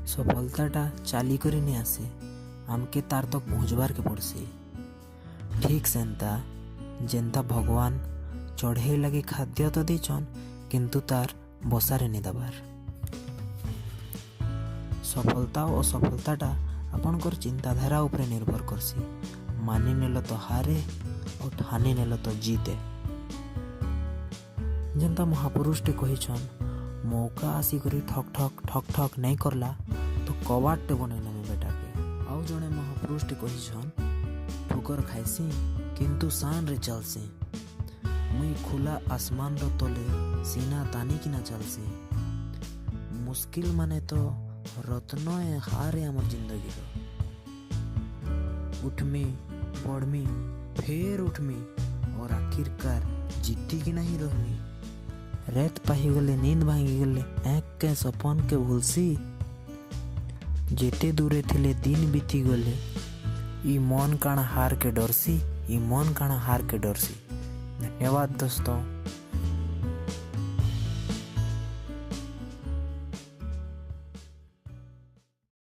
सफलताटा चाली करी नहीं आसे, आमके तार तक पहुँचबार के पड़सी। ठीक सेंता जेंता भगवान चढ़े लगे खाद्य तो देचन किंतु तार बसारे नहीं दबार। सफलता और असफलताटा आपणकर चिंताधारा उपरे निर्भर करसी। मानी नेल तो हारे और ठानी नेल तो जीते। जेंता महापुरुष टे कहिछन मौका आसी करी ठक ठक ठक ठक नहीं करला तो कवाट टे बने नमी बेटा के। आउ जने महापुरुष टे कहिछन ठोकर खाइसी किंतु शान रे चलसी। मुई खुला आसमान रो तले सीना तानी किना चलसी। मुश्किल माने तो रत्न ए हारे आमर जिंदगी रो। उठमी पढ़मी फेर उठमी और आखिरकार जीती कि नहीं रहमी। रेत पाही गले नींद भांगी गले एक के सपन के भूलसी। जेते दूरे थिले दिन बीती गले ई मन काना हार के डरसी। ई मन काना हार के डरसी। धन्यवाद दोस्तों।